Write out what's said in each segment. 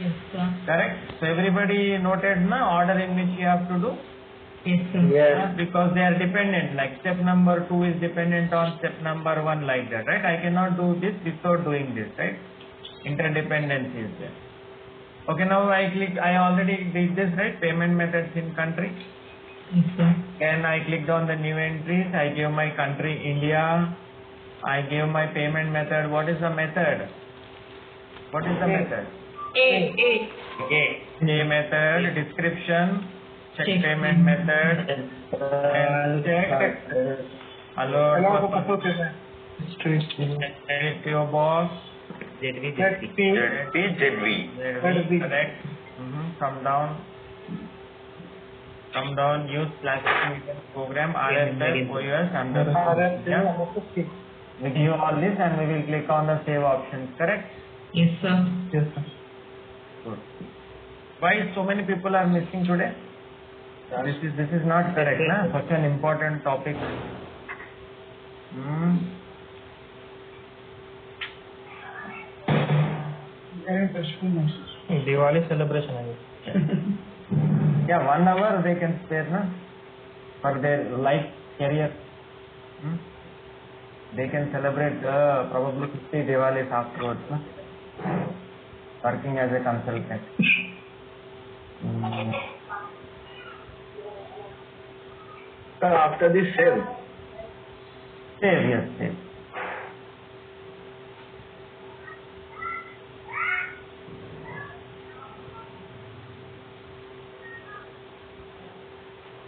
Yes, sir. Correct? So everybody noted na order in which you have to do? Yes, sir. Yes. Because they are dependent, like step number 2 is dependent on step number 1, like that, right? I cannot do this without doing this, right? Interdependency is there. Okay, now I already did this, right? Payment methods in country. Yes, sir. Then I clicked on the new entries. I give my country India. I give my payment method. What is the method? What is the method? A. A method, description, check payment method, and check. Hello. Edit your box. ZV. Correct. Come down, use classification program, RSS, OUS, underscore. We give all this and we will click on the save options, correct? Yes, sir. Yes, sir. Good. Why so many people are missing today? This is not correct, na? Such an important topic. Diwali celebration. Yeah, 1 hour they can spare, na? For their life career. They can celebrate probably 50 Diwalis afterwards, na? Working as a consultant. Sir, after this sale. Save, yes, save.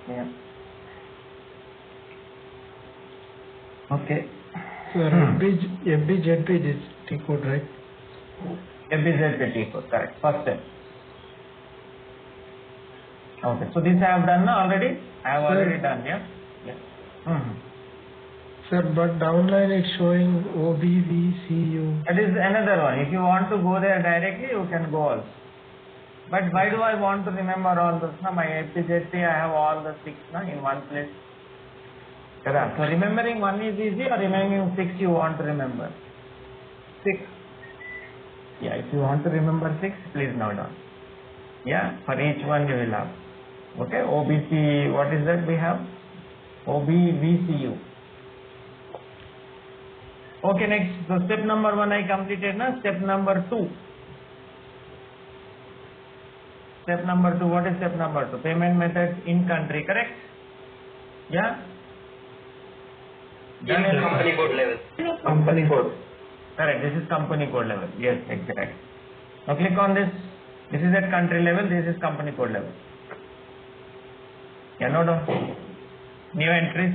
Yeah. Okay. Sir, FBZP is T code, right? FBZPT code, correct. First step. Okay, so this I have done na already? I have already done, yeah? Yeah. Sir, but downline it's showing OBVCU. That is another one. If you want to go there directly, you can go also. But why do I want to remember all those? Na, my FBZP, I have all the 6 na, in one place. Correct. So remembering 1 is easy, or remembering 6 you want to remember? 6. Yeah, if you want to remember 6, please note down. Yeah, for each one you will have. Okay, OBC, what is that we have? OBVCU. Okay, next. So step number 1 I completed na. Step number 2. Step number 2, what is step number 2? Payment methods in country, correct? Yeah? Yes, company code level. Company code. Correct, this is company code level. Yes, exactly. Now click on this. This is at country level, this is company code level. Yeah, no, new entries.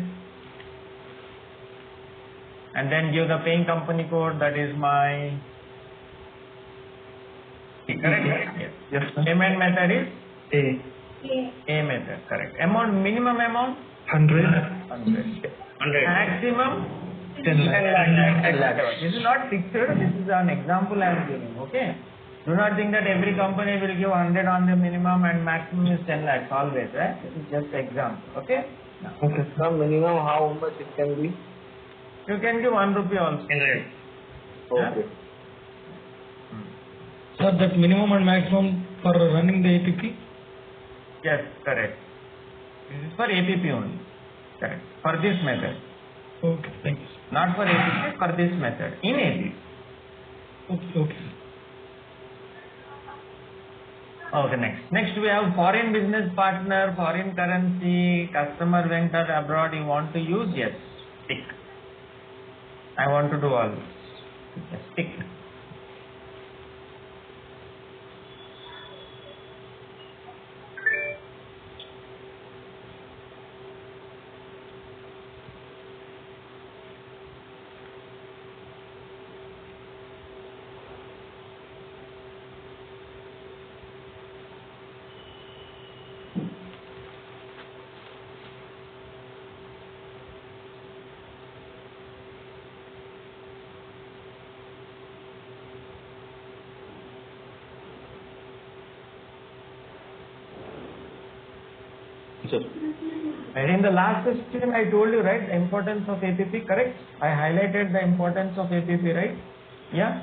And then give the paying company code, that is my... Correct? Yes. Yes, sir. Payment method is? A. A method, correct. Amount, minimum amount? 100. 100. Maximum? 10 lakh. This is not fixed, this is an example I am giving, okay? Do not think that every company will give 100 on the minimum and maximum is 10 lakhs always, right? This is just example, okay? Now, Okay, sir. Minimum how much it can be? you can give 1 rupee also. Okay. Sir, that minimum and maximum for running the APP? Yes, correct. This is for APP only, correct. For this method. Okay, thank you. Not for APP, for this method, in APP. Okay. Okay, next. Next we have foreign business partner, foreign currency, customer went abroad, you want to use? Yes, tick. I want to do all this. Yes, tick. Sir. And in the last question I told you, right, the importance of APP, correct? I highlighted the importance of APP, right? Yeah?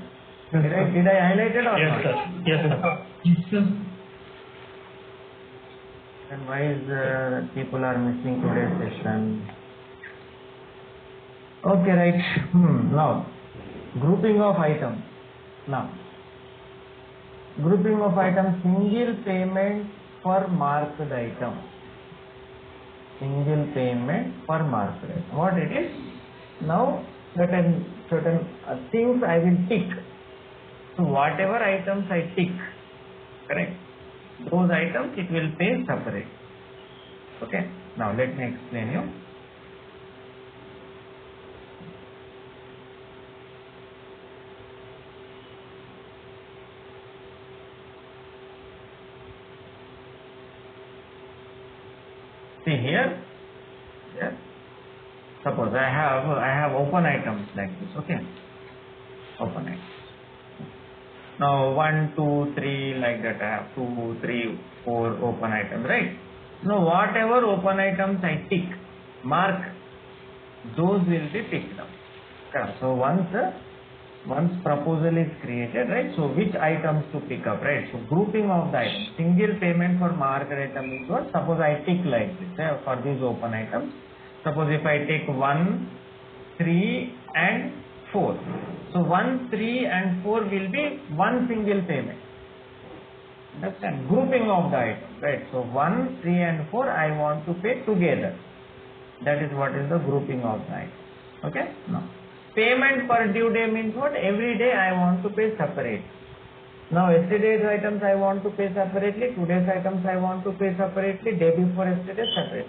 Yes, Did I highlight it or Yes, not? sir. Yes, sir. Yes, sir. And why is people are missing today's session? Okay, right. Now, grouping of items. Now, grouping of items, single payment per marked item. Single payment per marked item. What it is? Now, certain things I will tick. So, whatever items I tick, correct? Those items it will pay separate. Okay. Now, let me explain you. See here, yes. Suppose I have open items like this, okay? Open items. Now 1, 2, 3 like that. I have 2, 3, 4 open items, right? Now whatever open items I tick, mark, those will be picked up. Okay. So once proposal is created, right? So which items to pick up, right? So grouping of the items. Single payment for marked item is what? Suppose I tick like this for these open items. Suppose if I take 1, 3 and 4. So 1, 3 and 4 will be one single payment. Understand? Grouping of the item, right? So 1, 3 and 4 I want to pay together. That is what is the grouping of the item. Okay? Now, payment per due day means what? Every day I want to pay separate. Now yesterday's items I want to pay separately, today's items I want to pay separately, day before yesterday separate.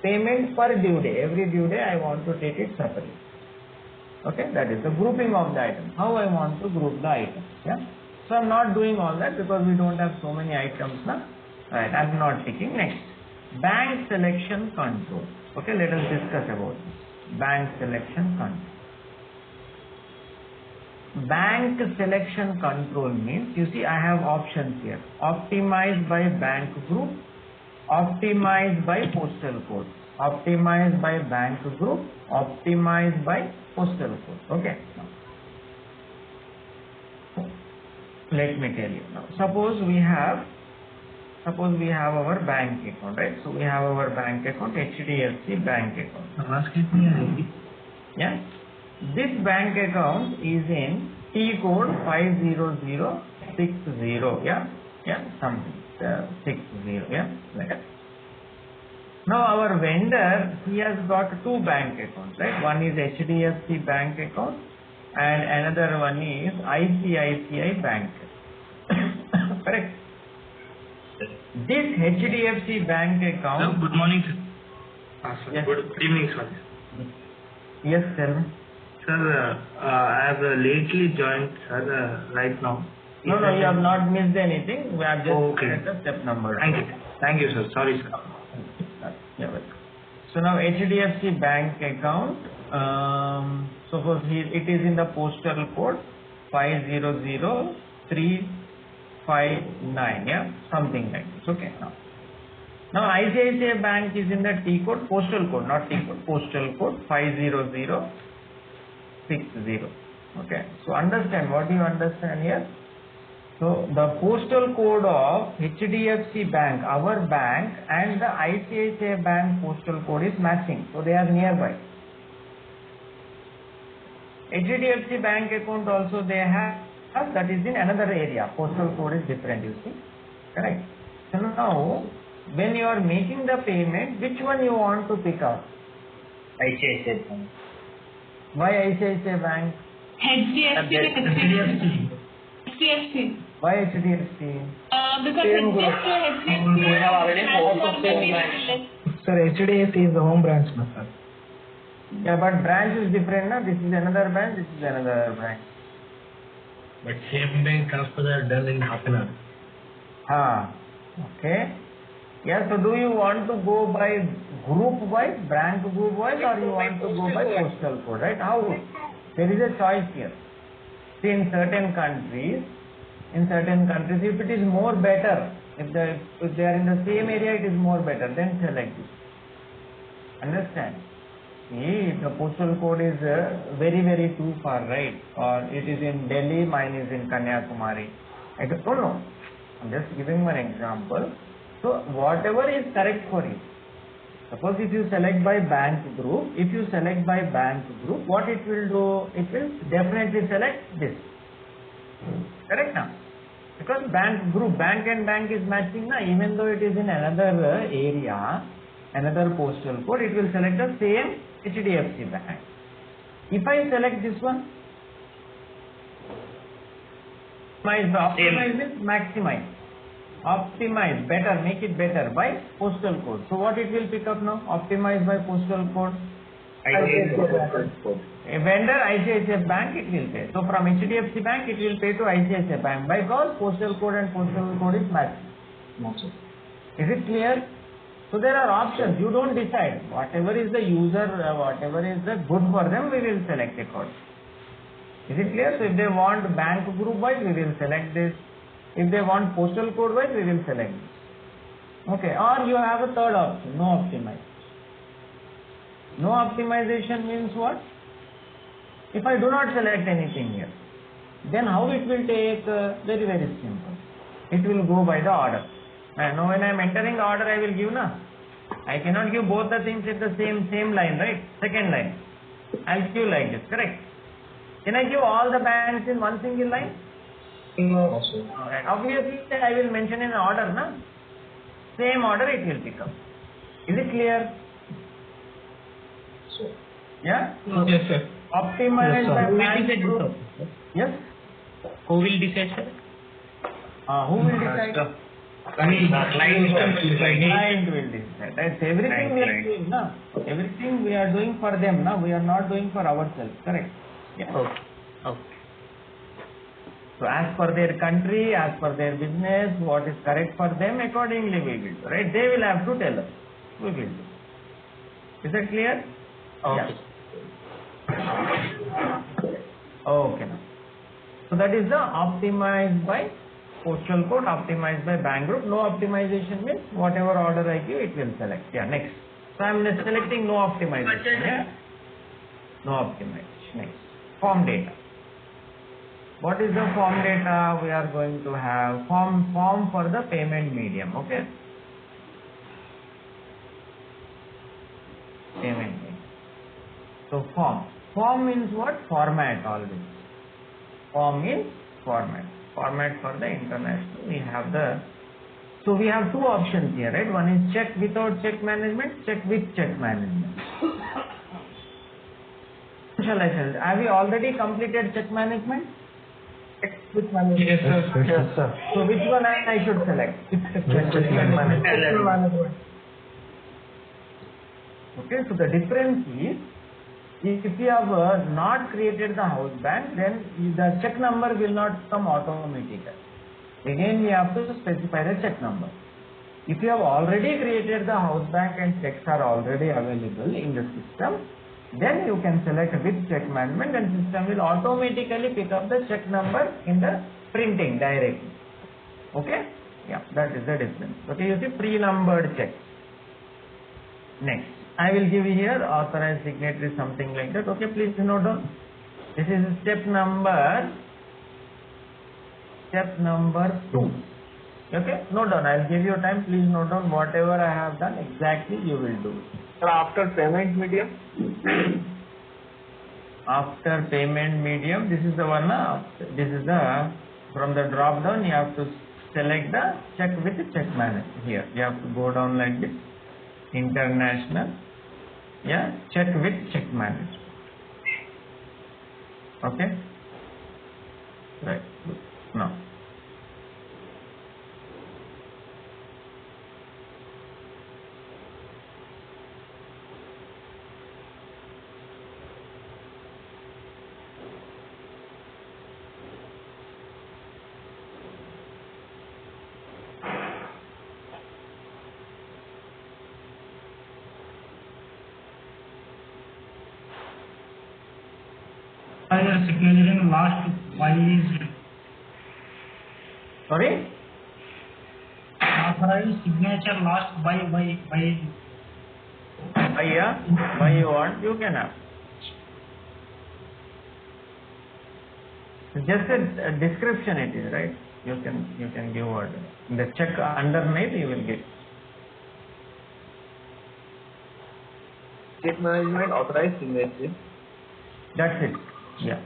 Payment per due day, every due day I want to take it separately. Okay, that is the grouping of the items. How I want to group the items. Yeah. So I am not doing all that because we don't have so many items now. Right, I am not taking. Next, bank selection control. Okay, let us discuss about this. Bank selection control. Bank selection control means, you see I have options here. Optimized by bank group, optimized by postal code. Optimized by bank group, optimized by postal code. Okay. Now, let me tell you now. Suppose we have our bank account, right? So we have our bank account, HDFC bank account. Yeah. This bank account is in T code 50060. Something 60. Like that. Now our vendor, he has got two bank accounts, right? One is HDFC bank account and another one is ICICI bank. Correct? This HDFC bank account. Sir, good morning, sir. Sir, Yes. Good evening, sir. Yes, tell me. Sir, I have lately joined, sir, right now. No, you have not missed anything. We have just Okay. at the step number. Thank you, sir. Sorry, sir. Yeah, welcome. So now HDFC bank account, suppose it is in the postal code 500359, yeah, something like this. Okay. Now ICICI bank is in the T code, postal code, not T code, postal code 50060. Okay. So understand, what do you understand here? So the postal code of HDFC bank, our bank, and the ICICI bank postal code is matching. So they are nearby. HDFC bank account also they have, that is in another area. Postal code is different, you see. Correct. So now, when you are making the payment, which one you want to pick up? ICICI bank. Why ICICI bank? HDFC. Why HDFC? Because Sir, HDFC is the home branch, no, sir. Yeah, but branch is different, na? This is another branch, this is another branch. But same bank transfers are done in half an hour. Okay. Yeah, so do you want to go by group wise, branch group wise, or you want to go by postal code, right? How? There is a choice here. See, in certain countries, if it is more better, if they are in the same area, it is more better, then select this. Understand? See, if the postal code is very, very too far, right? Or it is in Delhi, mine is in Kanyakumari. I don't know. I'm just giving one example. So whatever is correct for you. Suppose if you select by bank group, what it will do? It will definitely select this. Correct now? Because bank group, bank and bank is matching now, even though it is in another area, another postal code, it will select the same HDFC bank. If I select this one, optimize means maximize. Optimize, better, make it better by postal code. So what it will pick up now? Optimize by postal code. A vendor ICICI Bank it will pay. So from HDFC Bank it will pay to ICICI Bank because postal code and postal code is matching. Is it clear? So there are options. You don't decide. Whatever is the user, whatever is the good for them, we will select accordingly. Is it clear? So if they want bank group wise, we will select this. If they want postal code wise, we will select this. Okay. Or you have a third option, no optimization. No optimization means what? If I do not select anything here, then how it will take? Very, very simple. It will go by the order. Now when I am entering the order, I will give na. I cannot give both the things at the same line, right? Second line. I will give like this, correct? Can I give all the banks in one single line? No, sir. Alright. Obviously, I will mention in order, na? Same order it will pick up. Is it clear? So, Yeah? Yes, sir. Optimize by Who will bank decide group. this? Yes? Who will decide, sir? Who will decide? Client will decide. That's everything we are doing, na? Everything we are doing for them, na? We are not doing for ourselves, correct? Yeah. Okay. Okay. So as per their country, as per their business, what is correct for them, accordingly we will do, right? They will have to tell us. We will do. Is that clear? Okay. Okay. Now. So that is the optimized by postal code, optimized by bank group. No optimization means whatever order I give, it will select. Yeah, next. So I am selecting no optimization. Yeah? No optimization. Next. Form data. What is the form data? We are going to have form for the payment medium. Okay. Payment medium. So form means what? Format always. Form means format. Format for the international. We have two options here, right? One is check without check management, check with check management. Shall I tell? Have we already completed check management? Check with management. Yes, sir. yes, sir. So which one I should select? Check management. Okay, so the difference is, if you have not created the house bank, then the check number will not come automatically. Again, we have to specify the check number. If you have already created the house bank and checks are already available in the system, then you can select with check management and system will automatically pick up the check number in the printing directly. Okay? Yeah, that is the difference. Okay, you see pre-numbered checks. Next, I will give you here authorized signatory, something like that. Okay, please note down. This is step number 2. Okay, note down. I will give you time. Please note down whatever I have done. Exactly, you will do. Sir, after payment medium? After payment medium, this is the one. This is the from the drop down. You have to select the check with check manager. Here, you have to go down like this. International. Yeah, check with check manager. Okay. Right. Now. Signature in last by is Sorry. authorized signature last by. Yeah. Why you want? You can have. Just a description it is, right? you can give order. In the check underneath you will get. Check management authorized signatory. That's it. Yeah.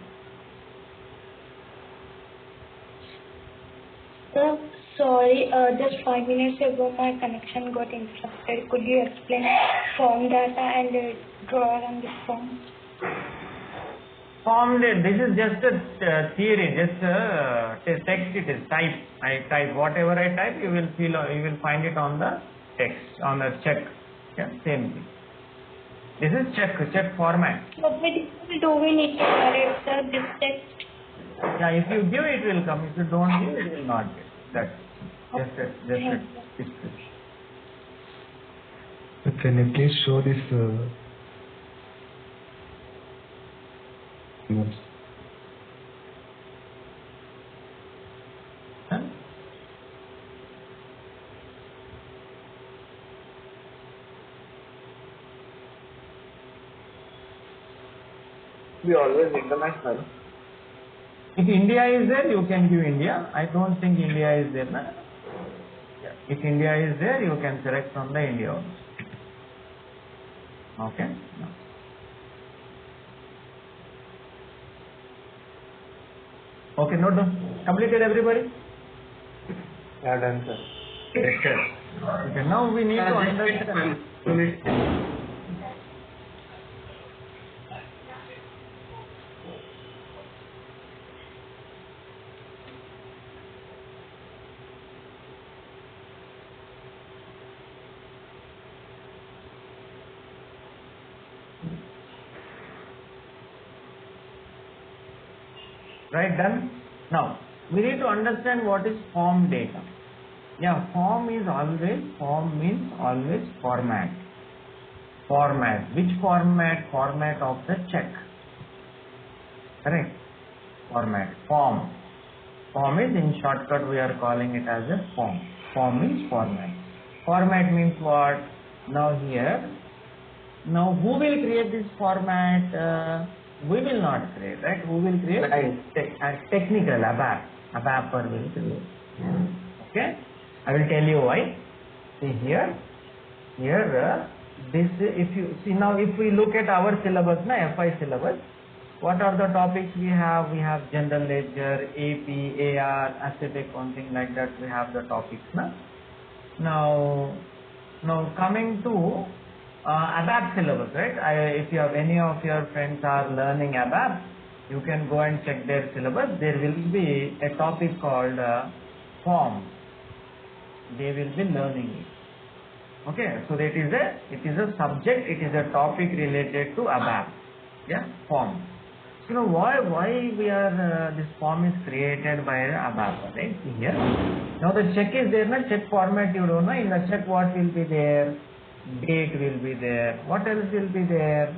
Sorry, just 5 minutes ago my connection got interrupted. Could you explain form data and drawer on the form? Form data, this is just a theory, just a text it is, type. I type, whatever I type, you will find it on the text, on the check. Yeah, same thing. This is check format. What do we need to correct this text? Yeah, if you give it will come, if you don't give it will not get. That's just a description. Can you please show this Huh? We always international. If India is there, you can give India. I don't think India is there. Na? Yeah. If India is there, you can select from the India also. Okay? No. Okay, note down. Completed everybody? Yeah, done, sir. Yes, sir. Okay, now we need to understand. Right, done? Now, we need to understand what is form data. Yeah, form means always format. Format. Which format? Format of the check. Correct? Format. Form. Form is, in shortcut we are calling it as a form. Form means format. Format means what? Now here, now who will create this format? We will not create, right? Who will create? Technical, ABAPer will create. Okay? I will tell you why. See here, this, if you see now, if we look at our syllabus, FI syllabus, what are the topics we have? We have general ledger, AP, AR, asset accounting, like that we have the topics. Now coming to ABAP syllabus, right? If you have any of your friends are learning ABAP, you can go and check their syllabus. There will be a topic called forms. They will be learning it. Okay, so it is a subject, it is a topic related to ABAP. Yeah, form. So now why we are this form is created by ABAP, right? See here. Now the check is there, check format you don't know. In the check what will be there? Date will be there. What else will be there?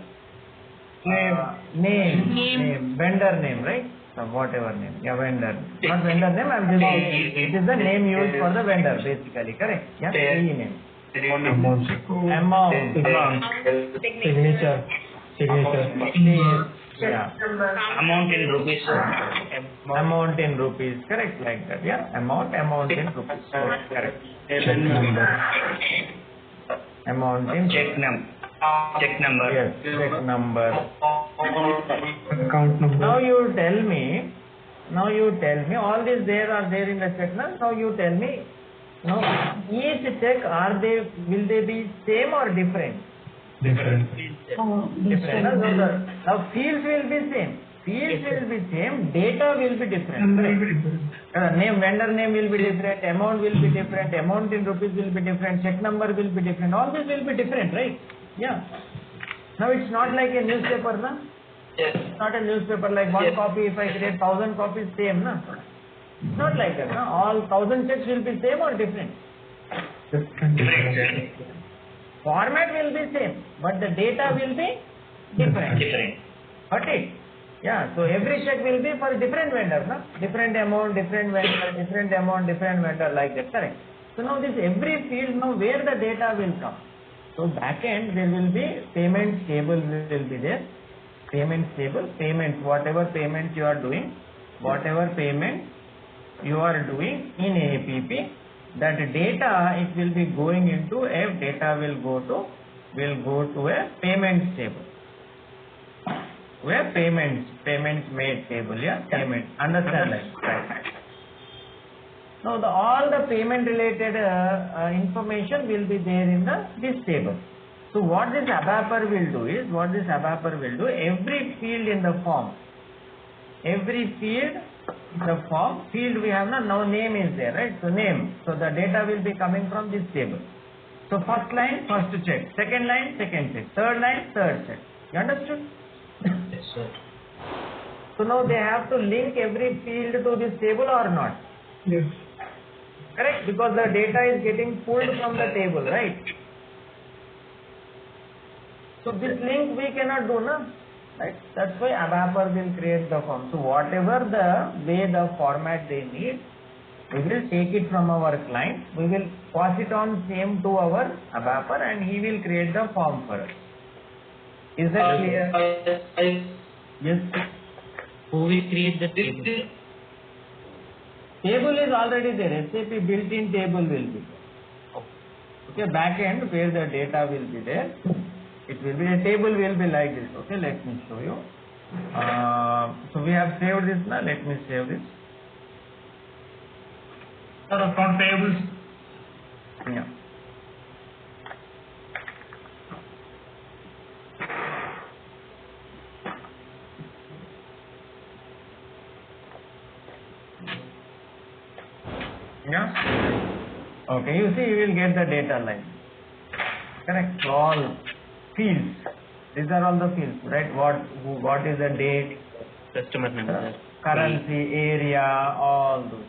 Name. Vendor name, right? So whatever name. Yeah, vendor. Not vendor name, I'm just saying. It is the name used for the vendor, basically. Correct? Yeah, PE name. Amount. signature. Yeah. Amount in rupees. Amount in rupees. Correct, like that. Yeah. Amount in rupees. Correct. Check number. Amount in Check number. Yes, check number. Account number. Now you tell me, all these are there in the check. Now you tell me, each check, will they be same or different? Different. Different. Now fields will be same. Data will be different. Vendor name will be different, amount will be different, amount in rupees will be different, check number will be different, all this will be different, right? Yeah. Now it's not like a newspaper, na? Yes. It's not a newspaper like one copy, if I create 1,000 copies, same, na? It's not like that, na? All 1,000 checks will be same or different? Different. Format will be same, but the data will be different. Got it? Yeah, so every check will be for different vendor, no? Different amount, different vendor, different amount, different vendor, like that, correct? So now this every field, now where the data will come? So back end there will be payment table will be there. Payment table, payments, whatever payment you are doing, whatever payment you are doing in APP, that data it will be going into a data will go to a payments table. Where payments made table, yeah, payment. Understand that? Right. Now all the payment related information will be there in this table. So what this ABAPer will do is, every field in the form, field we have now name is there, right? So name, so the data will be coming from this table. So first line, first check, second line, second check, third line, third check. You understood? Yes, sir. So now they have to link every field to this table or not? Yes. Correct? Because the data is getting pulled from the table, right? So this link we cannot do, no? Right? That's why ABAPer will create the form. So whatever the format they need, we will take it from our client, we will pass it on same to our ABAPer, and he will create the form for us. Is that clear? Yes. Who will create the table? Table is already there. SAP built-in table will be there. Okay, back end where the data will be there. It will be a table will be like this. Okay, let me show you. So we have saved this now. Let me save this. Sir, account payables. Yeah. Yeah. Okay, you see, you will get the data line. Correct. All fields. These are all the fields, right? What is the date, Customer number. currency, area, all those.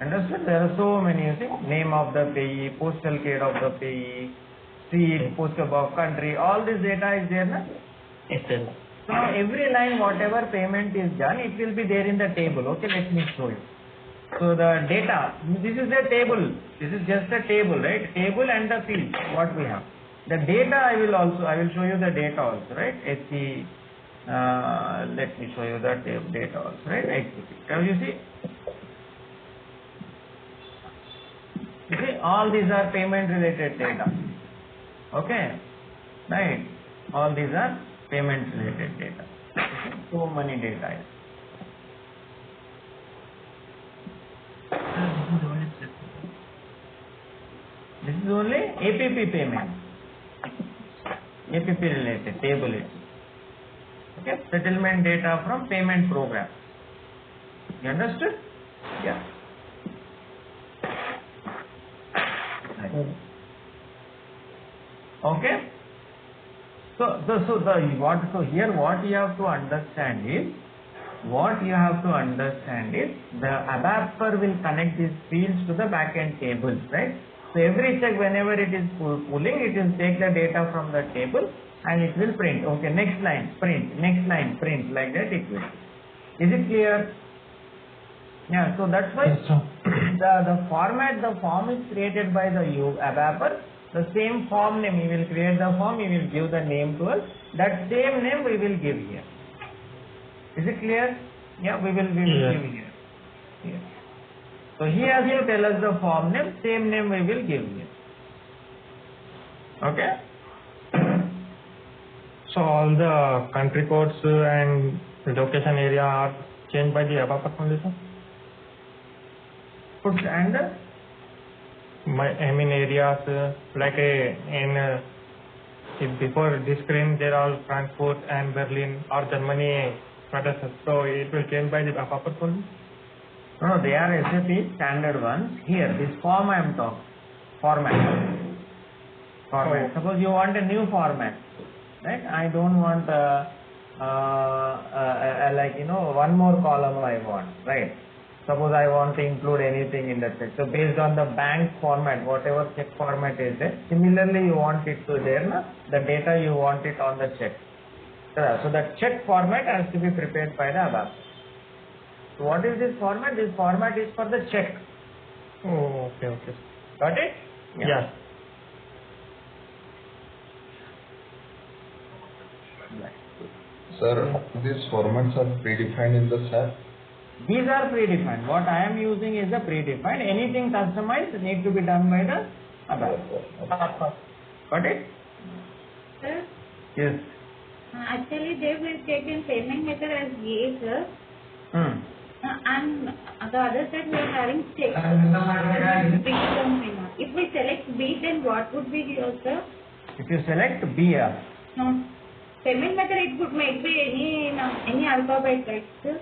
Understood? There are so many, you see, name of the payee, postal code of the payee, street, postal box, country, all this data is there, na? Yes, sir. So now every line, whatever payment is done, it will be there in the table. Okay, let me show you. So the data, this is the table. This is just a table, right? Table and the field, what we have. The data I will show you the data also, right? HC, let me show you the data also, right? HCP. Can you see? You see, all these are payment related data. Okay, right? All these are payment related data. Okay? So many data. This is only APP payment. APP related table is. Okay, settlement data from payment program. You understood? Yeah. Okay. So here what you have to understand is, the ABAPer will connect these fields to the backend tables, right? So every check, whenever it is pulling, it will take the data from the table and it will print. Okay, next line print, next line print, like that it will. Is it clear? Yeah. So that's why the form is created by the ABAPer. The same form name, he will create the form, he will give the name to us. That same name we will give here. Is it clear? Yeah, we will give here. Yeah. So he has to tell us the form name, same name we will give here. Okay? So all the country codes and location area are changed by the ABAPer only, sir? Put and areas if before this screen there are Frankfurt and Berlin or Germany, so it will change by the ABAPer only? No, they are SAP standard ones. Here, this form I am talking. Format. Oh. Suppose you want a new format, right? I don't want one more column I want, right? Suppose I want to include anything in the check. So based on the bank format, whatever check format is there, similarly you want it to there, na? The data you want it on the check. So the check format has to be prepared by the ABAPer. So what is this format? This format is for the check. Oh, okay. Got it? Yeah. Sir, these formats are predefined in the SAP? These are predefined. What I am using is a predefined. Anything customized need to be done by the other. Got it? Sir, Yes. actually they will take in payment method as GA, sir. And the other side we are having check. If we select B, then what would be yours, sir? If you select B, No. Payment method it could make be any alphabet, right, sir?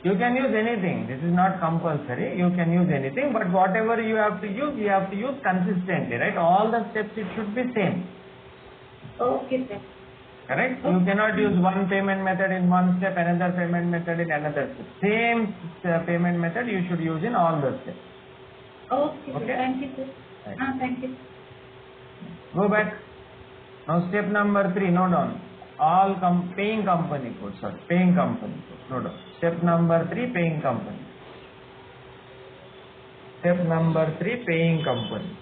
you can use anything. This is not compulsory. You can use anything, but whatever you have to use consistently, right? All the steps it should be same. Okay, sir. Correct? You cannot use one payment method in one step, another payment method in another step. Same payment method you should use in all the steps. Okay, sir. Okay. Thank you, sir. Right. Thank you. Go back. Now step number 3, note down. All paying company code, sorry, paying company code, note down. Step number 3, paying company. Step number 3, paying company.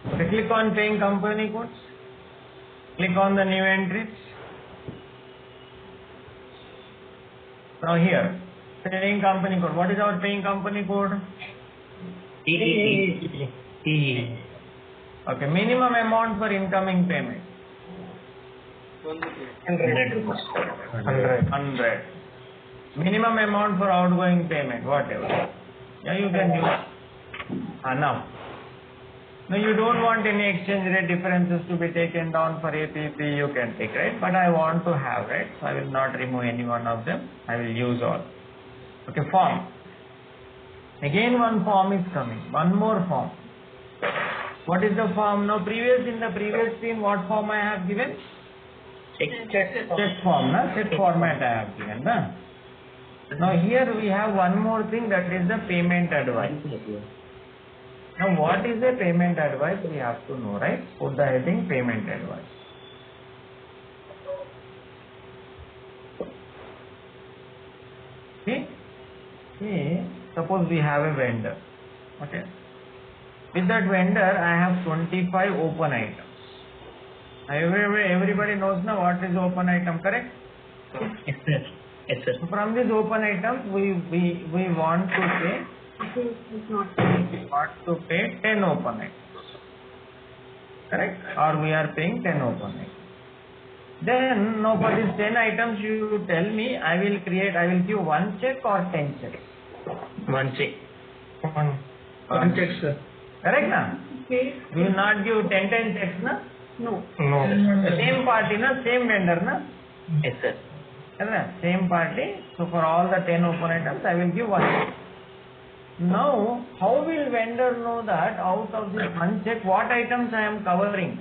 So click on paying company codes. Click on the new entries. Now here, paying company code. What is our paying company code? TE. Okay, minimum amount for incoming payment. 100. Minimum amount for outgoing payment, whatever. Yeah, you can use. Now. No, you don't want any exchange rate differences to be taken down for APP, you can take, right? But I want to have, right? So I will not remove any one of them. I will use all. Okay, form. Again one form is coming. One more form. What is the form? Now in the previous scene, what form I have given? Check form, na? Check format I have given, na? Now here we have one more thing, that is the payment advice. Now what is a payment advice? We have to know, right? Put the heading payment advice. See, suppose we have a vendor. Okay. With that vendor, I have 25 open items. Everybody knows now what is open item, correct? Yes, sir. Yes, sir. So from these open items, we want to pay 10 open items. Correct? Or we are paying 10 open items. Then, now for these 10 items, you tell me, I will give one check or 10 checks. One check. One check, sir. Correct, na? Okay. You will not give 10 checks, na? No. Same party, na? Same vendor, na? Yes, sir. Correct? Same party. So for all the 10 open items, I will give one check. Now, how will vendor know that out of this one check, what items I am covering?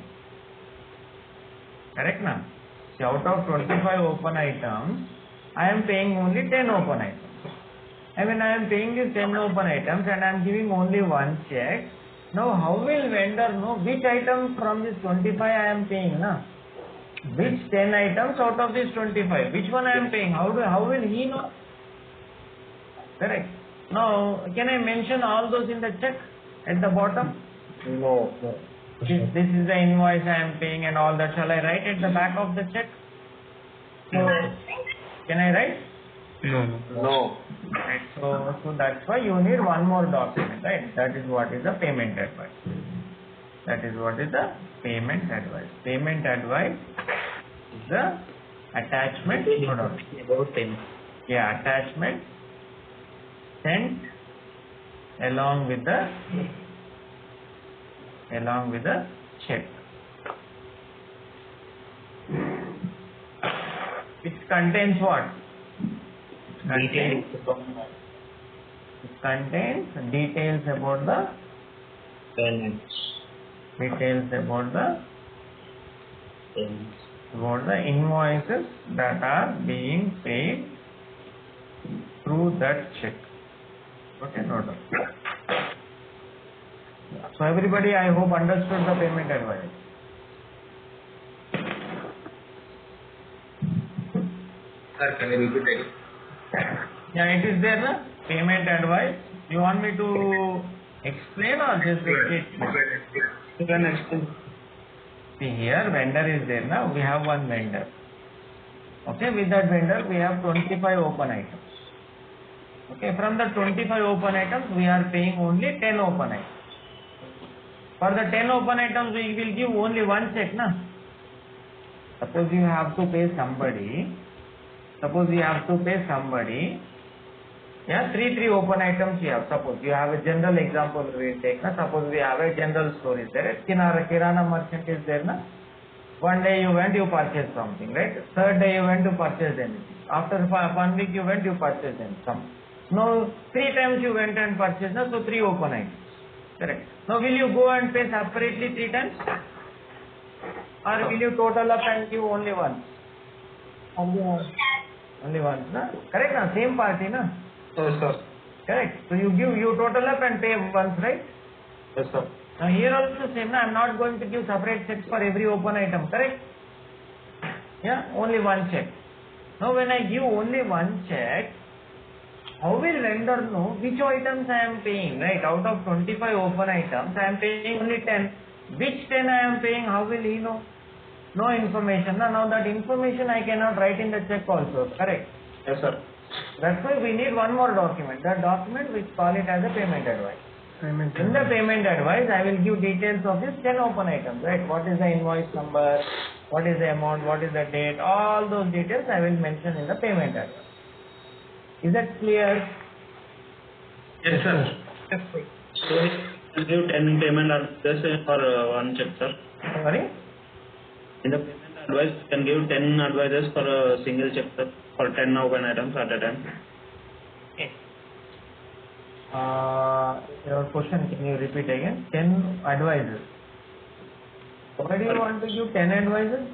Correct, na? See, out of 25 open items, I am paying only 10 open items. And when I am paying these 10 open items and I am giving only one check, now how will vendor know which item from this 25 I am paying, na? Which 10 items out of this 25? Which one I am paying? How will he know? Correct. Now, can I mention all those in the check at the bottom? No. This is the invoice I am paying and all that. Shall I write at the back of the check? No. Can I write? No. Right. So that's why you need one more document, right? That is what is the payment advice. That is what is the payment advice. Payment advice is the attachment. About payment. Yeah, attachment sent along with the check. It contains what? Details. It contains details about the Payment. about the invoices that are being paid through that check. Okay, note down. So everybody, I hope, understood the payment advice. Sir, can you repeat it? Yeah, it is there, na? payment advice. You want me to explain or just repeat? You can explain. See here, vendor is there now. We have one vendor. Okay, with that vendor we have 25 open items. Okay, from the 25 open items we are paying only 10 open items. For the 10 open items we will give only one check, na? Suppose you have to pay somebody. Yeah, three open items you have. Suppose you have a general example we take. Na? Suppose we have a general store is there. Kirana merchant is there. Na? One day you went, you purchase something, right? Third day you went to purchase anything. After 1 week you went, you purchase something. Now 3 times you went and purchased, na? So 3 open items. Correct. Now will you go and pay separately 3 times? Or will you total up and give only once? Only once, na? Correct, na? Same party, na? Yes, sir. Correct. So you total up and pay once, right? Yes, sir. Now here also same, na? I am not going to give separate checks for every open item, correct? Yeah, only one check. Now when I give only one check, how will vendor know which items I am paying, right? Out of 25 open items, I am paying only 10. Which 10 I am paying, how will he know? No information. Now that information I cannot write in the check also, correct? Yes, sir. That's why we need one more document. That document we call it as a payment advice. In the payment advice, I will give details of these 10 open items, right? What is the invoice number, what is the amount, what is the date, all those details I will mention in the payment advice. Is that clear? Yes, sir. So you give 10 payment advice for one check, sir. Sorry? In the payment advice, you can give 10 advices for a single check, sir, for 10 open items at a time. Yes. Your question, can you repeat again? 10 advisors. Why do you want to give 10 advisors?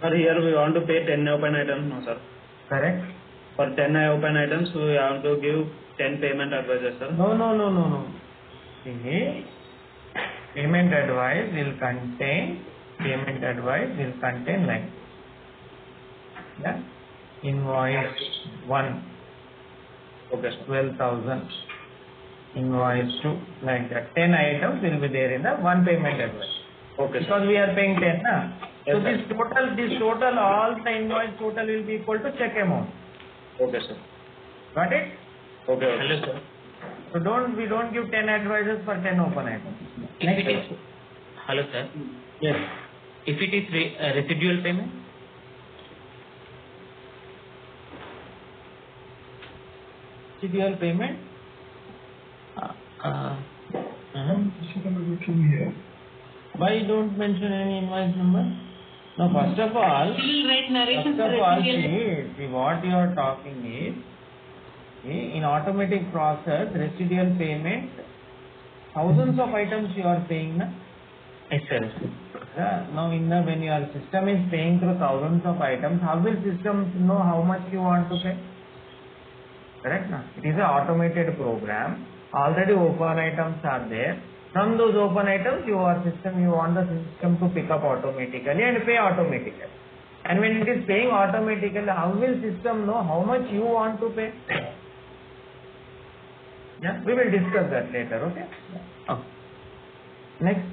Sir, here we want to pay 10 open items, no, sir. Correct. For 10 open items, we have to give 10 payment advices, sir. No. See, payment advice will contain like, yeah, invoice 1, Okay, sir. 12,000, invoice 2, like that. 10 items will be there in the one payment advice. Okay, sir. Because we are paying 10, na? So Yes, this total, all the invoice total will be equal to check amount. Okay, sir. Got it? Okay, okay. Hello, sir. So we don't give 10 advices for 10 open items. If it is, hello, sir. Yes. If it is residual payment, Residual payment? Why don't mention any invoice number? No, first of all, see what you are talking is, in automatic process, residual payment, thousands of items you are paying, na? yes, sir. Now when your system is paying through thousands of items, how will system know how much you want to pay? Correct, na? It is an automated program. Already open items are there. From those open items, you want the system to pick up automatically and pay automatically. And when it is paying automatically, how will system know how much you want to pay? Yeah, we will discuss that later, okay? Oh. Next.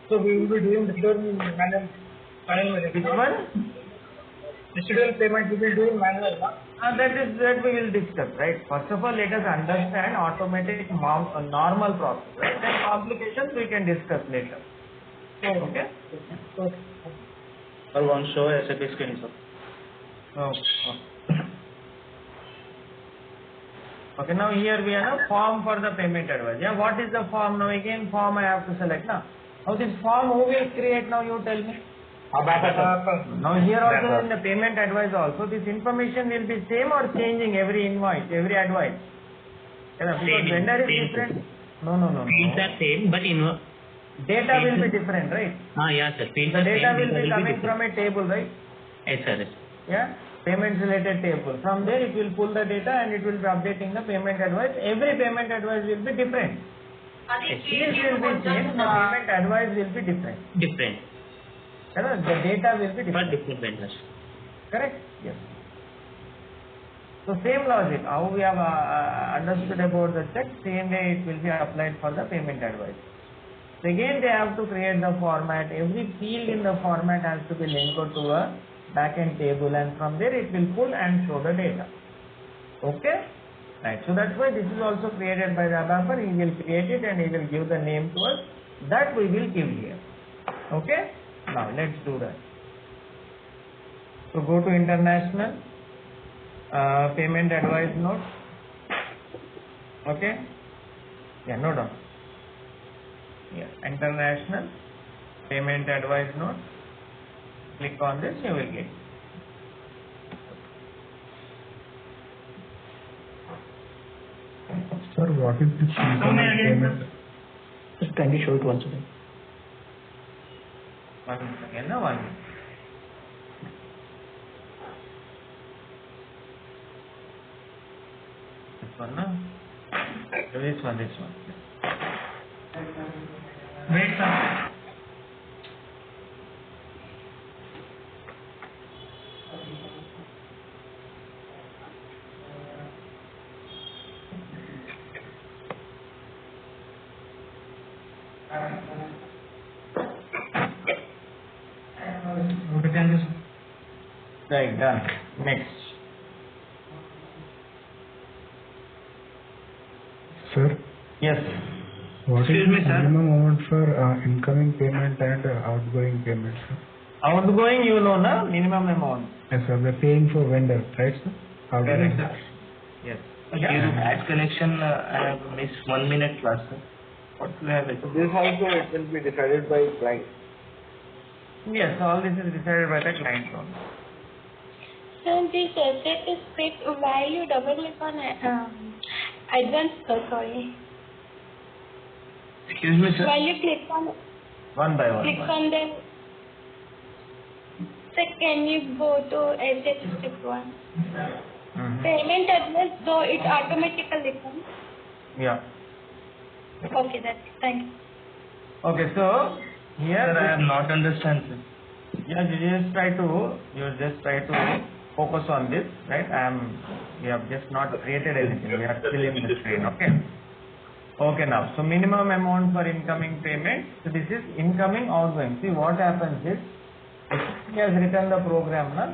So we will be doing the manual. Which one? Residual payment we will do in manual, huh? That we will discuss, right? First of all, let us understand automatic normal process, right? Then complications we can discuss later. Okay? Sir, one show SAP screen, sir. Okay, now here we have a form for the payment advice. Yeah, what is the form? Now again form I have to select. Now this form who will create, now you tell me. Now here also in the payment advice also, this information will be same or changing every invoice, every advice? Because vendor is different. No. Fields are same, but Data will be different, right? yeah, sir. Fields The are data same, will be coming different. from a table, right? Yes, sir. Yeah, payments related table. From there it will pull the data and it will be updating the payment advice. Every payment advice will be different. Fields will be same, the payment advice will be different. Different. The data will be For different. different vendors. Correct? Yes. So same logic, how we have understood about the check, same way it will be applied for the payment advice. So again they have to create the format, every field in the format has to be linked to a backend table, and from there it will pull and show the data. Okay? Right, so that's why this is also created by the ABAPer. He will create it and he will give the name to us, that we will give here. Okay? Now let's do that. So go to international payment advice node. Okay? Yeah, no doubt. Yeah, international payment advice node. Click on this, you will get it. Sir, what is this incoming payment? Just kindly show it once again. One second, no, 1 minute. This one, no? This one. Wait, sir. Okay, thank you, sir. Right, done. Next. Sir, Yes. what is Excuse me, the sir. minimum amount for incoming payment and outgoing payment, sir? Outgoing, you know, na? Minimum amount. Yes, sir. We're paying for vendor, right, sir? Outgoing. Correct. Yes. Due to bad connection, I have missed 1 minute class, sir. What do I have it? This also it will be decided by client. Yes, all this is decided by the client only. So this asset is picked while you double click on sorry. Excuse me, sir. While you click on One by one. the so can you go to asset step 1? Mhm. Payment address, though it automatically comes. Yeah. Okay, that's it. Thank you. Okay, so here Sir, I have not understand, sir. yeah, you just try to focus on this, right? We have just not created anything. We are still in the screen. Okay. Okay, now so minimum amount for incoming payment. So this is incoming, outgoing. See what happens is, he has written the program. Na?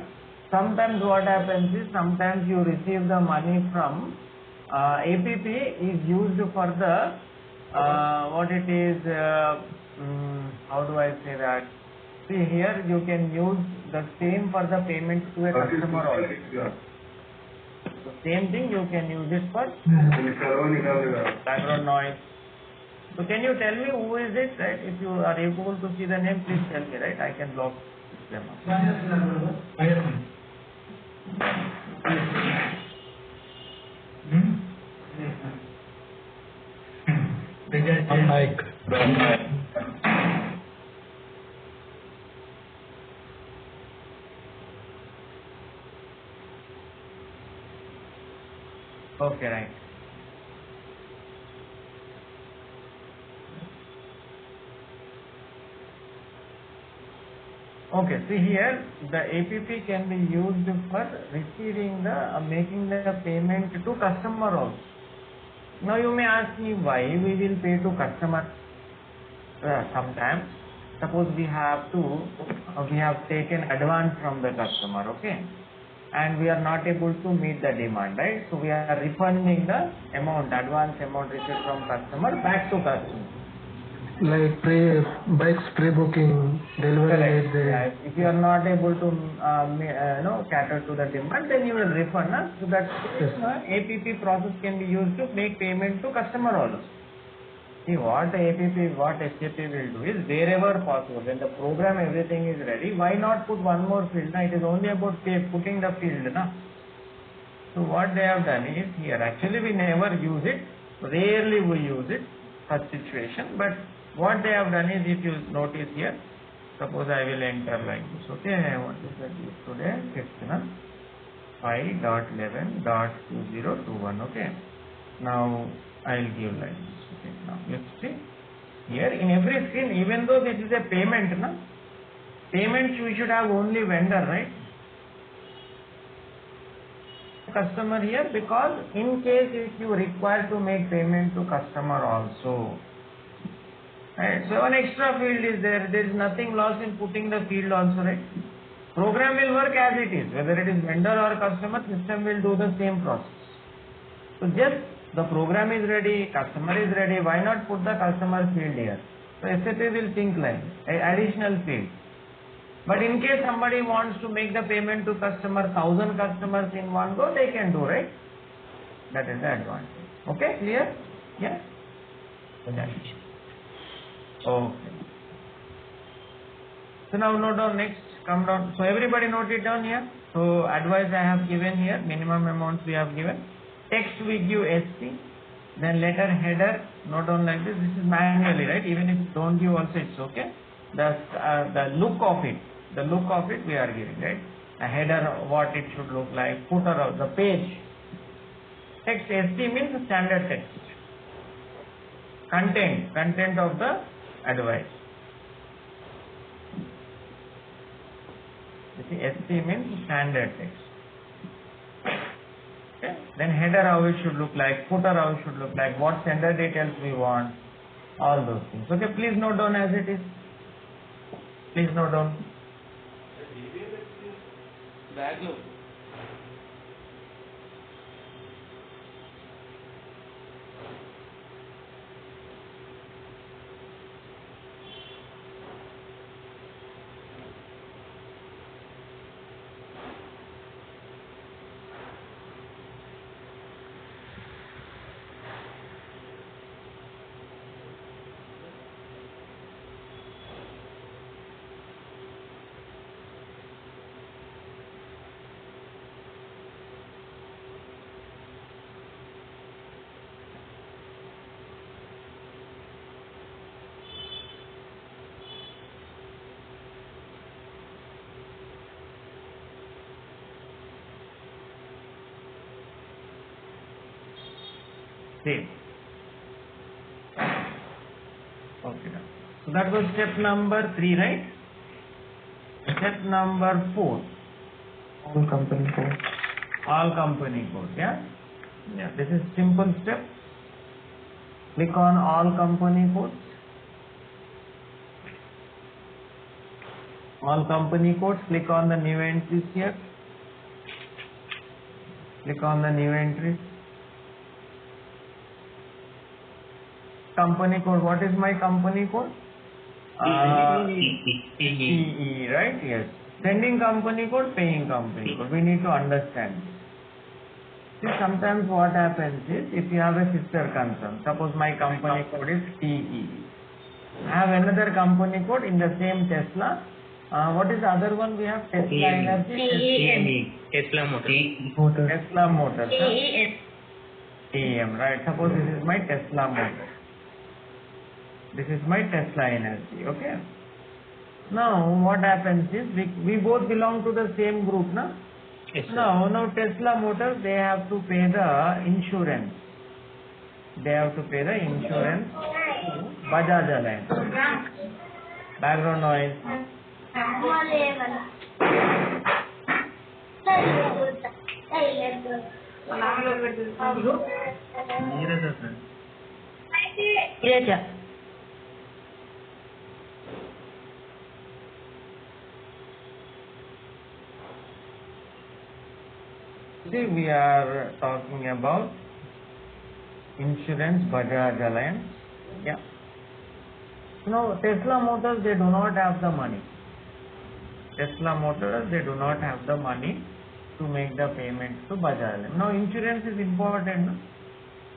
Sometimes what happens is, sometimes you receive the money from APP is used for the what it is. How do I say that? See here you can use the same for the payment to a customer also. So same thing you can use it for background noise. So can you tell me who is it, right? If you are able to see the name, please tell me, right? I can block them out. Mike. Okay, right. Okay, see here the APP can be used for receiving the making the payment to customer also. Now you may ask me why we will pay to customer. Sometimes suppose we have taken advance from the customer, okay, and we are not able to meet the demand, right? So we are refunding the advance amount received from customer back to customer. Like bikes pre-booking, delivery Correct. Yeah. If you are not able to cater to the demand, then you will refund. So that APP process can be used to make payment to customer also. See what SAP will do is, wherever possible, when the program everything is ready, why not put one more field? It is only about putting the field. So what they have done is here, actually we never use it, rarely we use it, such situation, but what they have done is, if you notice here, suppose I will enter like this, okay, I want to set this today, 5.11.2021, okay, now I will give like this, okay, now let's see, here in every screen, even though this is a payment, payment you should have only vendor, right? customer here? Because in case if you require to make payment to customer also, right? So one extra field is there. There is nothing lost in putting the field also, right? Program will work as it is. Whether it is vendor or customer, system will do the same process. So just the program is ready, customer is ready. Why not put the customer field here? So SAP will think like additional field. But in case somebody wants to make the payment to customer, 1,000 customers in one go, they can do, right? That is the advantage. Okay, clear? Yeah? Okay. So now note down next, come down. So everybody note it down here. So advice I have given here, minimum amounts we have given. Text we give SC, then letter header, note down like this. This is manually, right? Even if you don't give also it's okay. The look of it we are giving, right? A header, what it should look like, footer of the page. Text SC means standard text. Content of the advice. You see, SC means standard text. Okay. Then header how it should look like, footer how it should look like, what sender details we want, all those things. Okay, please note down as it is. Please note down. Save. Okay. So that was step number 3, right? Step number 4. All company code. All company code. Yeah. Yeah. This is simple step. Click on all company codes. All company codes. Click on the new entries here. Click on the new entries. Company code. What is my company code? EE, right? Yes. Sending company code, paying company code. We need to understand. See, sometimes what happens is, if you have a sister concern, suppose my company code is TE. I have another company code in the same Tesla. What is the other one we have? Tesla Energy. Tesla Motors. Tesla Motors. TEM, right? Suppose this is my Tesla Motors. This is my Tesla Energy, okay? Now, what happens is, we both belong to the same group, no? Yes, Now Tesla Motors, they have to pay the insurance. They have to pay the insurance to Bajaj Alliance. Background noise. Yeah. See, we are talking about insurance Bajaj Alliance. Yeah. Now, Tesla Motors, they do not have the money. Tesla Motors, they do not have the money to make the payment to Bajaj Alliance. Now, insurance is important. No?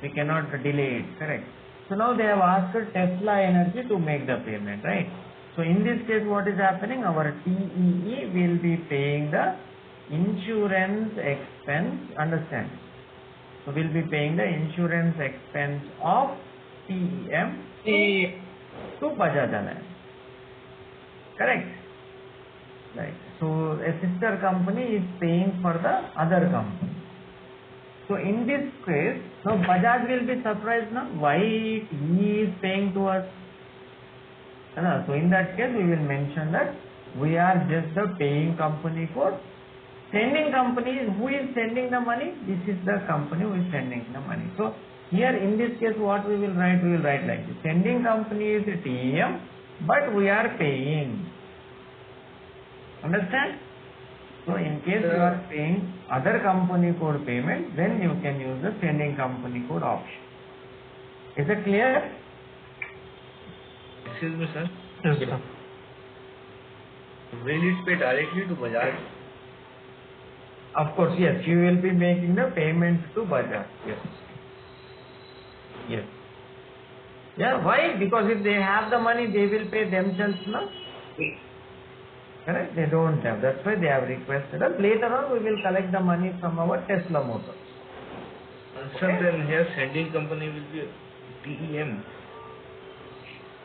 We cannot delay it, correct? So now they have asked Tesla Energy to make the payment, right? So in this case, what is happening? Our TEE will be paying the insurance expense, understand? So we'll be paying the insurance expense of TEM to Bajaj Alliance. Correct? Right. So a sister company is paying for the other company. So in this case, now Bajaj will be surprised now why he is paying to us. So in that case, we will mention that we are just the paying company code Sending company is who is sending the money? This is the company who is sending the money. So here in this case what we will write? We will write like this. Sending company is TEM, but we are paying. Understand? So in case you are paying other company code payment, then you can use the sending company code option. Is it clear? Excuse me, sir. Yes, sir. Will it pay directly to Bajaj? Of course, yes. You will be making the payments to Bajaj. Yes. Yes. Yeah, why? Because if they have the money, they will pay themselves, no? Correct? They don't have. That's why they have requested us. Later on, we will collect the money from our Tesla Motors. Sir, then here sending company will be TEM.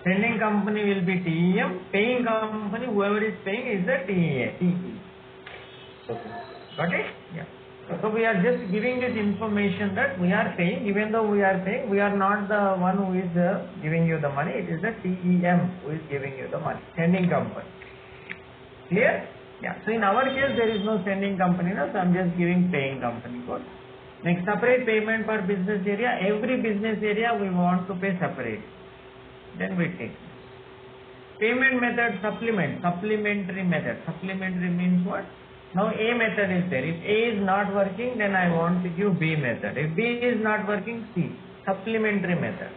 Sending company will be TEM. Paying company, whoever is paying, is the TE. Okay. Got it? Yeah. So we are just giving this information that we are paying. Even though we are paying, we are not the one who is giving you the money. It is the TEM who is giving you the money. Sending company. Clear? Yeah. So in our case, there is no sending company, no? So I am just giving paying company code. Next, separate payment per business area. Every business area we want to pay separate. Then we take. Payment method supplement. Supplementary method. Supplementary means what? Now A method is there. If A is not working, then I want to give B method. If B is not working, C. Supplementary method.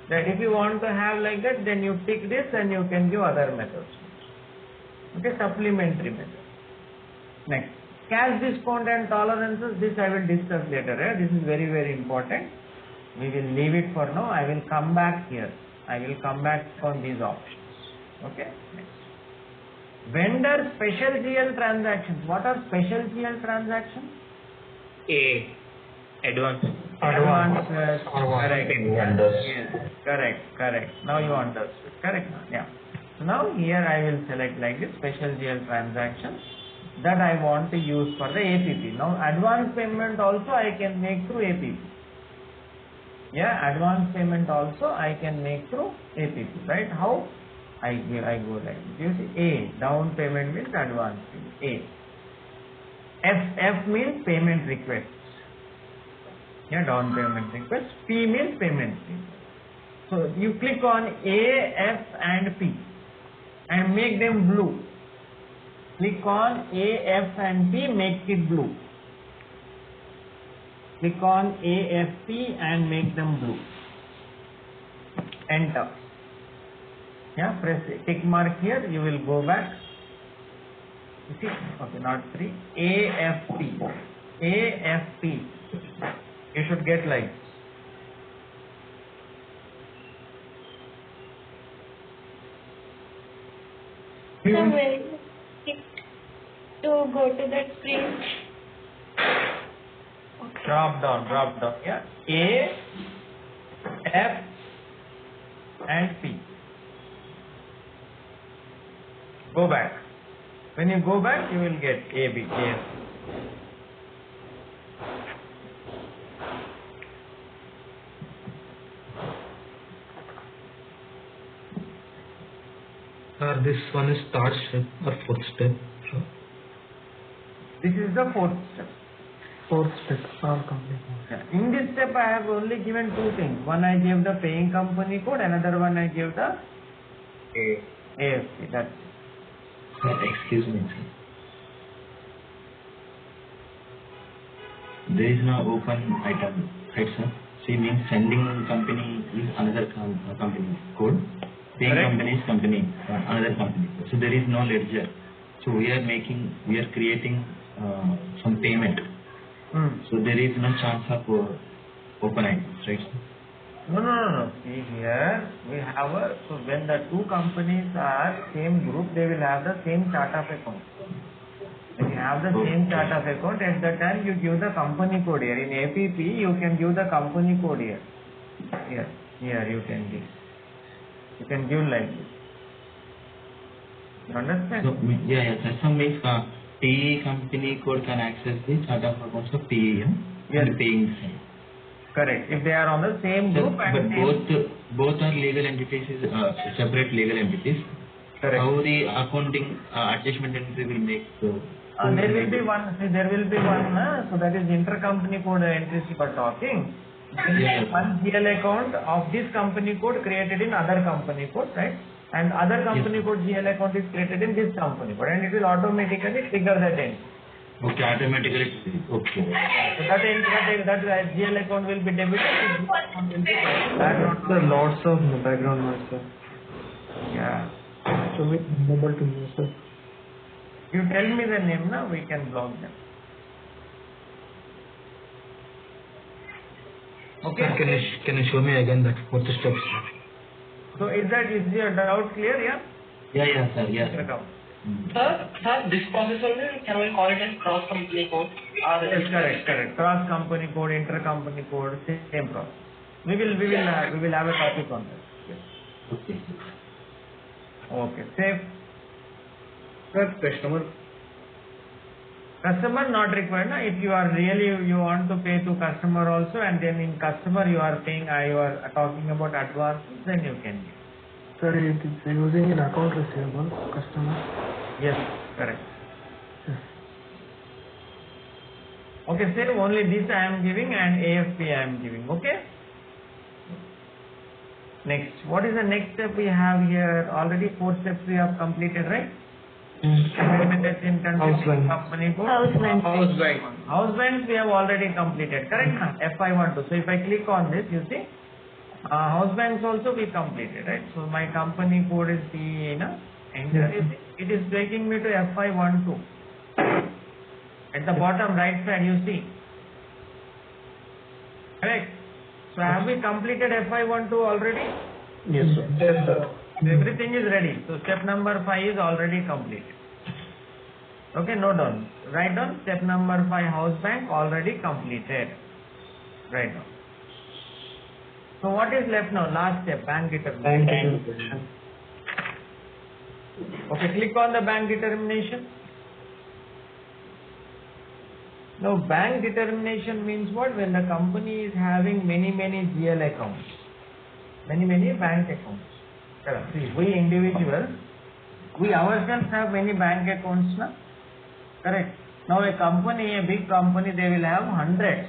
That if you want to have like that, then you tick this and you can give other methods. Okay, supplementary method. Next, cash discount and tolerances. This I will discuss later. This is very, very important. We will leave it for now. I will come back here. I will come back on these options. Okay. Next. Vendor special GL transactions. What are special GL transactions? A. Advance. Advances. Correct. Vendors. Yes. Correct. Now you understood. Correct. Yeah. So now here I will select like this special GL transactions that I want to use for the APP. Now advance payment also I can make through APP. Yeah, advance payment also I can make through APP. Right? How? I go like this. You see, A, down payment means advance payment. A. F means payment request. Yeah, down payment request. P means payment fee. So you click on A, F and P and make them blue. Click on A, F and P, make it blue. Click on A, F, P and make them blue. Enter. Yeah, press tick mark here, you will go back. You see? Okay, not 3. AFP. AFP. You should get like this. So will it to go to that screen? Okay. Drop down. Yeah. A, F and P. Go back. When you go back, you will get A, B, A, F. This one is third step or fourth step. This is the fourth step. Fourth step, all complete. Yeah. In this step, I have only given 2 things. One I gave the paying company code, another one I gave the AFP. That's it. Excuse me, sir. There is no open item, right, sir? See, means sending company is another company code. Paying company is another company. So there is no ledger. So we are creating some payment. So there is no chance of open items, right, sir? No. See here, we have so when the 2 companies are same group, they will have the same chart of account. When you have the same chart of account, at that time you give the company code here. In APP, you can give the company code here. Here you can give. You can give like this. You understand? So, yeah. So means PE company code can access the chart of accounts of PEM and paying side. Correct. If they are on the same group and both are legal entities, separate legal entities. Correct. How the accounting attachment entry will make There will be one, so that is intercompany code entries you are talking. Yes. One GL account of this company code created in other company code, right? And other company code GL account is created in this company code, and it will automatically trigger that entry. Okay, automatically. Okay. So that GL account will be debited. There are lots of background noise, sir. Yeah. So we mobile to use, sir. You tell me the name now, we can block them. Okay. Sir, can you show me again that fourth steps? So is your doubt clear? Yeah. Yeah, sir. Yeah. Sir, this process only, can we call it as cross-company code? Yes, correct. Cross company code, intercompany code, same process. We will have a topic on that. Yes. Okay. Okay. Save. Sir, Customer not required. Na? If you are really you want to pay to customer also, and then in customer you are paying, you are talking about advance, then you can give. Sir, it is using in account receivable customer. Yes, correct. Yes. Okay, sir, only this I am giving and AFP I am giving. Okay. Next, what is the next step we have here? Already 4 steps we have completed, right? House bank. Company code. House bank. House banks we have already completed, correct? FI12. So if I click on this, you see, house banks also we completed, right? So my company code is the, it is taking me to FI12. At the bottom right side, you see. Correct? So have we completed FI12 already? Yes, sir. Yes, sir. Everything is ready. So step number 5 is already completed. Okay, note down. Write down step number 5 house bank already completed. Write down. So what is left now? Last step, bank determination. Bank determination. Okay, click on the bank determination. Now bank determination means what? When the company is having many GL accounts, many bank accounts. See, we individuals, we ourselves have many bank accounts, na? Correct. Now a company, a big company, they will have hundreds,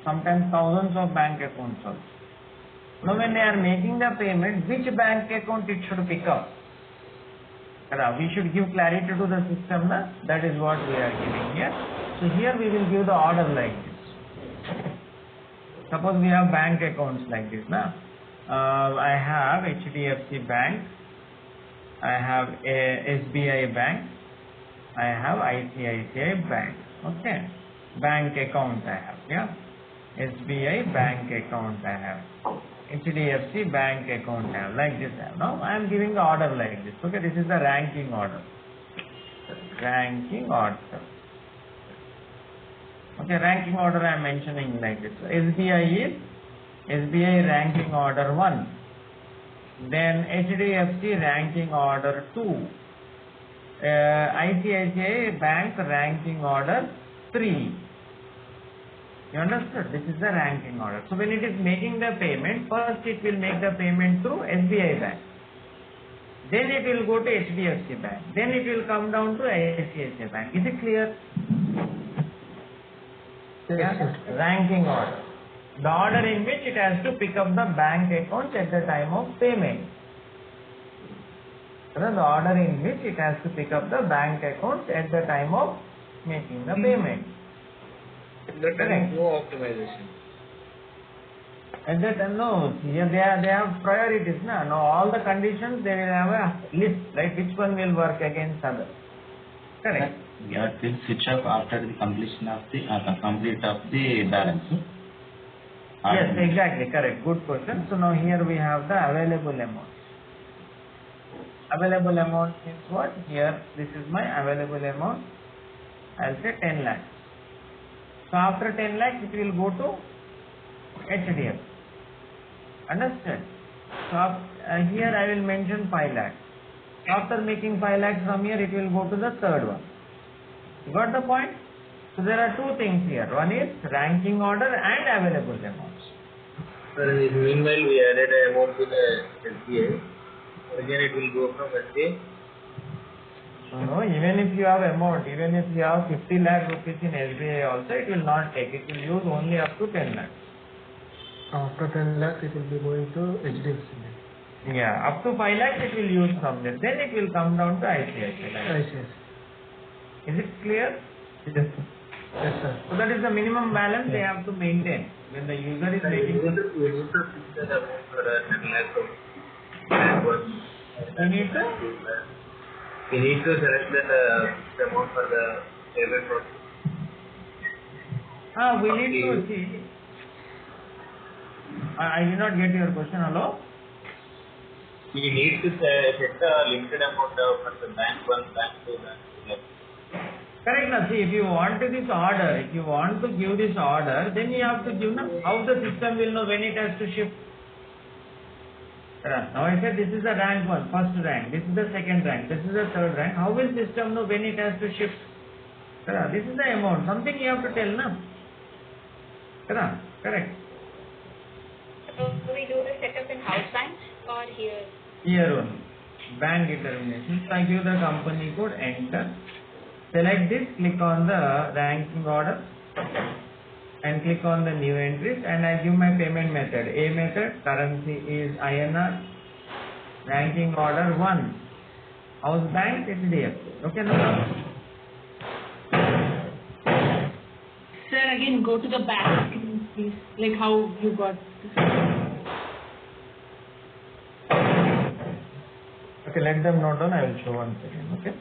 sometimes thousands of bank accounts also. Now when they are making the payment, which bank account it should pick up? We should give clarity to the system, na? That is what we are giving here. So here we will give the order like this. Suppose we have bank accounts like this, na? I have HDFC Bank, I have SBI Bank, I have ICICI Bank. Okay, bank account I have, yeah. SBI Bank account I have, HDFC Bank account I have, like this I have. Now I am giving the order like this. Okay, this is the ranking order. Ranking order. Okay, ranking order I am mentioning like this. So SBI is SBI ranking order 1, then HDFC ranking order 2, ICICI Bank ranking order 3. You understood? This is the ranking order. So when it is making the payment, first it will make the payment through SBI Bank, then it will go to HDFC Bank, then it will come down to ICICI Bank. Is it clear? Yes, Ranking order. The order in which it has to pick up the bank accounts at the time of payment. The order in which it has to pick up the bank accounts at the time of making the payment. Correct. No optimization. At that time, no, here they have priorities. Now all the conditions they will have a list, right? Which one will work against other. Correct. Yeah, it will switch off after the completion of the complete of the balance. Yes, exactly, correct. Good question. So now here we have the available amount. Available amount means what? Here, this is my available amount. I'll say 10 lakhs. So after 10 lakhs, it will go to HDF. Understand? So here I will mention 5 lakhs. After making 5 lakhs from here, it will go to the third one. You got the point? So there are two things here. One is ranking order and available amounts. Sir, meanwhile we added an amount to the SBI. Again it will go from SBI. No, even if you have amount, even if you have 50 lakh rupees in SBI also, it will not take. It will use only up to 10 lakh. After 10 lakhs, it will be going to HDFC. Yeah, up to 5 lakhs it will use from there. Then it will come down to ICICI. ICICI. Is it clear? Yes, sir. Yes, sir. So that is the minimum balance they have to maintain when the user is making. You need to. We need to select the amount for the payment process. We need to see. I did not get your question. Hello? We need to set a limited amount for the bank, one bank to the next. Correct. Now, see, if you want this order, if you want to give this order, then you have to give how the system will know when it has to shift. Now I said this is the rank 1, first rank, this is the second rank, this is the third rank. How will system know when it has to shift? This is the amount, something you have to tell now. Correct. So we do the setup in house banks or here? Here only. Bank determination. So I give the company code, enter. Select this, click on the ranking order and click on the new entries, and I give my payment method. A method, currency is INR, ranking order 1, house bank HDFC. Okay, no problem. Sir, again go to the back screen, please. Like how you got this. Okay, let them note down. I will show once again. Okay.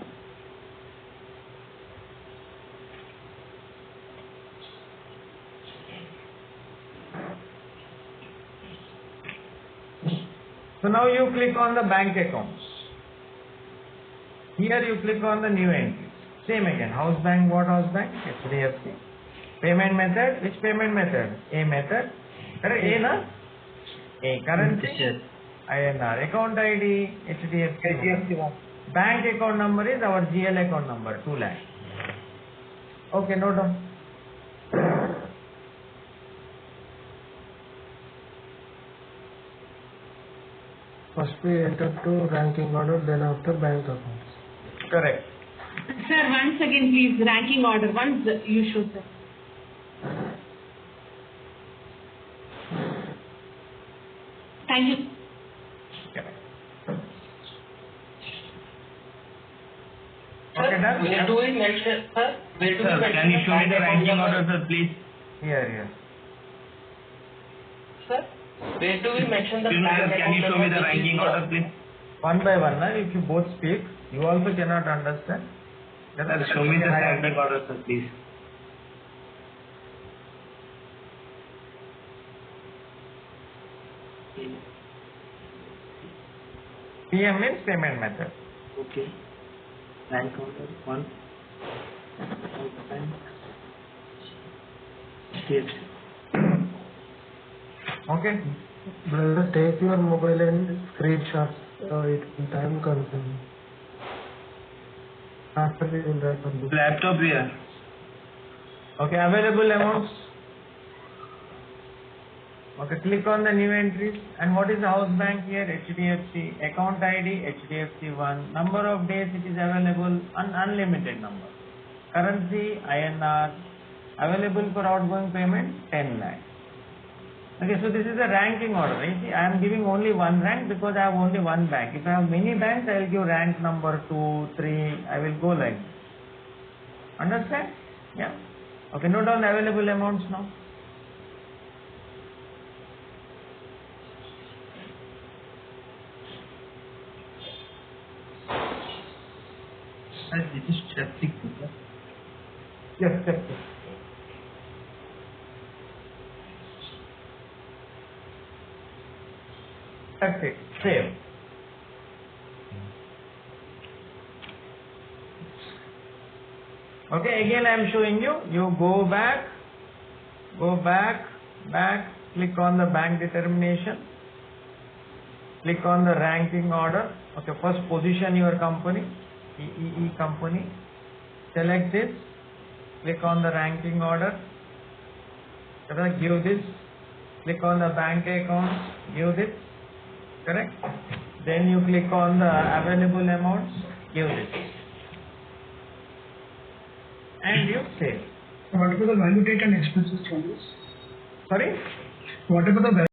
So now you click on the bank accounts. Here you click on the new entry. Same again. House bank, what house bank? HDFC. Payment method, which payment method? A method. Correct? A na? A. Currency? INR. Account ID? HDFC. Bank account number is our GL account number, 2 lakh. Okay, note down. First we enter to ranking order, then after bank accounts. Correct. Sir, once again please, ranking order, once you show, sir. Thank you. Okay, done? Where do we mention, sir? Where do we mention? Can you show me the ranking order, sir, please? Here. Sir, where do we mention the bank account? Can you show me the ranking order, please? One by one, if you both speak, you also cannot understand. Sir, show me the ranking order, sir, please. PM means payment method. Okay. Rank order 1. Okay. Brother, take your mobile and screenshot. So it will time consuming. After we will write on book. Laptop here. Okay, available amounts. Okay, click on the new entries. And what is the house bank here? HDFC. Account ID, HDFC1. Number of days it is available, unlimited number. Currency, INR. Available for outgoing payment, 10 lakh. Okay, so this is a ranking order. You see, I am giving only one rank because I have only one bank. If I have many banks, I will give rank number 2, 3. I will go like this. Understand? Yeah. Okay, note down the available amounts now. This is step 6, sir. Yes, step 6. That's it. Save. Okay, again I am showing you. You go back, click on the bank determination, click on the ranking order. Okay, first position your company, EEE company. Select this, click on the ranking order. Give this, click on the bank account, give this. Correct? Then you click on the available amounts, give this. and you save. What about the value date and expenses changes? Sorry? What about the